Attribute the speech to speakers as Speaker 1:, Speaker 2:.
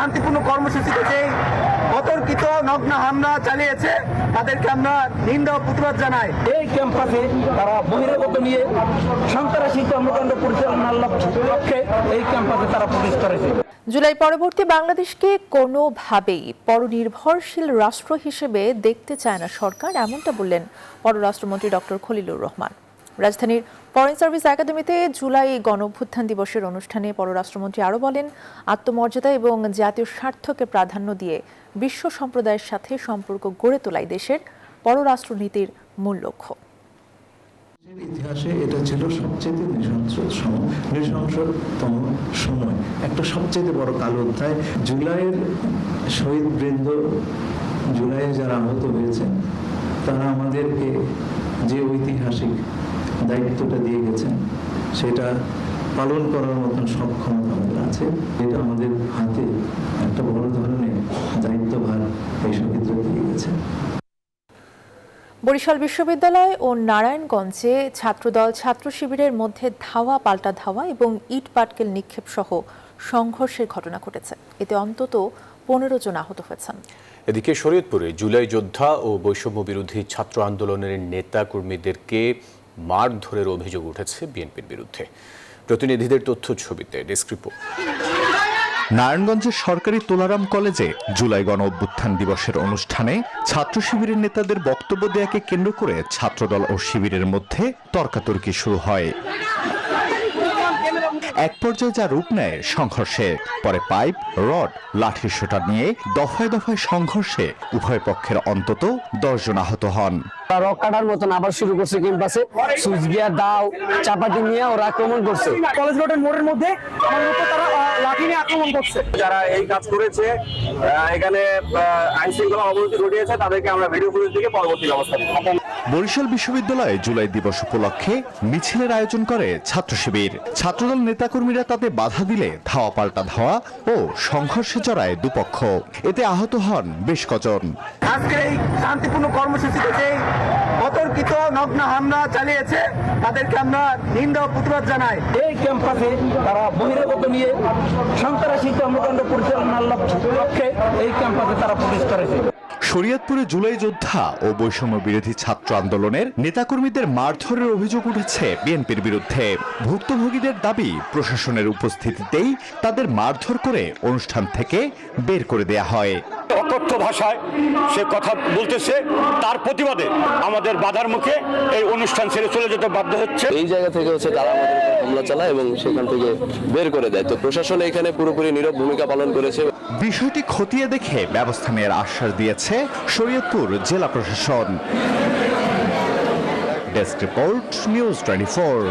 Speaker 1: শান্তিপূর্ণ কর্মসূচিতে যে অতর্কিত নগ্ন হামলা চালিয়েছে তাদেরকে আমরা নিন্দা ও প্রতিবাদ জানাই।
Speaker 2: এই ক্যাম্পাসে তারা বহিরাগত নিয়ে সন্ত্রাসী কর্মকাণ্ড পরিচালনার লক্ষ্যে এই ক্যাম্পাসে তারা প্রবেশ করেছে।
Speaker 3: জুলাই পরবর্তী বাংলাদেশকে কোনোভাবেই পরনির্ভরশীল রাষ্ট্র হিসেবে দেখতে চায় না সরকার, এমনটা বললেন পররাষ্ট্রমন্ত্রী ডক্টর খলিলুর রহমান। রাজধানীর ফরেন সার্ভিস একাডেমিতে জুলাই গণঅভ্যুত্থান দিবসের অনুষ্ঠানে পররাষ্ট্রমন্ত্রী আরও বলেন, আত্মমর্যাদা এবং জাতীয় স্বার্থকে প্রাধান্য দিয়ে বিশ্ব সম্প্রদায়ের সাথে সম্পর্ক গড়ে তোলাই দেশের পররাষ্ট্রনীতির মূল লক্ষ্য।
Speaker 4: ইতিহাসে এটা ছিল সবচেয়ে নৃশংসতম সময়, একটা সবচেয়ে বড় কালো অধ্যায়। জুলাইয়ের শহীদ বৃন্দ, জুলাইয়ে যারা আহত হয়েছেন, তারা আমাদেরকে যে ঐতিহাসিক দায়িত্বটা দিয়ে গেছেন সেটা পালন করার মতন সক্ষমতা আমাদের আছে। এটা আমাদের হাতে একটা বড় ধরনের দায়িত্বভার এই শহীদরা দিয়ে গেছেন।
Speaker 3: বরিশাল বিশ্ববিদ্যালয় ও নারায়ণগঞ্জে ছাত্রদল ছাত্র শিবিরের মধ্যে ধাওয়া পাল্টা ধাওয়া এবং ইট পাটকেল নিক্ষেপ সহ সংঘর্ষের ঘটনা ঘটেছে। এতে অন্তত 15 জন আহত হয়েছেন।
Speaker 5: এদিকে শরীয়তপুরে জুলাই যোদ্ধা ও বৈষম্য বিরোধী ছাত্র আন্দোলনের নেতা কর্মীদেরকে মারধরের অভিযোগ উঠেছে বিএনপির বিরুদ্ধে। প্রতিনিধিদের তথ্য ছবিতে ডেস্ক রিপোর্ট।
Speaker 6: নারায়ণগঞ্জের সরকারি তোলারাম কলেজে জুলাই গণ অভ্যুত্থান দিবসের অনুষ্ঠানে ছাত্র শিবিরের নেতাদের বক্তব্য দেয়াকে কেন্দ্র করে ছাত্রদল ও শিবিরের মধ্যে তর্কাতর্কি শুরু হয়। এক পর্যায়ে যা রূপ নেয় সংঘর্ষে, পরে পাইপ, রড, লাঠির সোঁটা নিয়ে দফায় দফায় সংঘর্ষে উভয় পক্ষের অন্তত 10 জন আহত হন।
Speaker 2: রক কাটার মতন আবার শুরু করছে ক্যাম্পাসে, সুইচ গিয়ার, দাও, চাপাতি নিয়ে ওরা আক্রমণ করছে।
Speaker 1: কলেজ রোডের মোড়ের মধ্যে তারা লাঠি নিয়ে আক্রমণ করছে।
Speaker 7: যারা এই কাজ করেছে, এখানে আইন শৃঙ্খলা অবনতি ঘটিয়েছে, তাদেরকে আমরা ভিডিও ফুটেজ থেকে পরবর্তী ব্যবস্থা নেব।
Speaker 6: বরিশাল বিশ্ববিদ্যালয়ে জুলাই দিবস উপলক্ষে মিছিলের আয়োজন করে ছাত্র শিবির। ছাত্রদল নেতাকর্মীরা তাতে বাধা দিলে ধাওয়া পাল্টা ধাওয়া ও সংঘর্ষে জড়ায় দুপক্ষ। এতে আহত হন বেশ কজন।
Speaker 1: আজকের এই শান্তিপূর্ণ কর্মসূচিতে যে অতর্কিত নগ্ন হামলা চালিয়েছে তাদেরকে আমরা নিন্দা ও প্রতিবাদ জানাই।
Speaker 2: এই ক্যাম্পাসে তারা বহিরাগত নিয়ে সন্ত্রাসী কর্মকাণ্ড পরিচালনার লক্ষ্যে এই ক্যাম্পাসে তারা প্রবেশ করেছে।
Speaker 6: শরীয়তপুরে জুলাই যোদ্ধা ও বৈষম্য বিরোধী ছাত্র আন্দোলনের নেতাকর্মীদের মারধরের অভিযোগ উঠেছে বিএনপির বিরুদ্ধে। ভুক্তভোগীদের দাবি, প্রশাসনের উপস্থিতিতেই তাদের মারধর করে অনুষ্ঠান থেকে বের করে দেয়া হয়।
Speaker 7: অকথ্য ভাষায় সে কথা বলতেছে, তার প্রতিবাদে আমাদের বাধার মুখে এই অনুষ্ঠান ছেড়ে চলে যেতে বাধ্য হচ্ছে।
Speaker 8: এই জায়গা থেকে তারা আমাদের উপর হামলা চালায় এবং সেখান থেকে বের করে দেয়। তো প্রশাসন এখানে পুরোপুরি নীরব ভূমিকা পালন করেছে।
Speaker 6: বিষয়টি খতিয়ে দেখে ব্যবস্থা নেওয়ার আশ্বাস দিয়েছে শরীয়তপুর জেলা প্রশাসন। Desk report, news 24।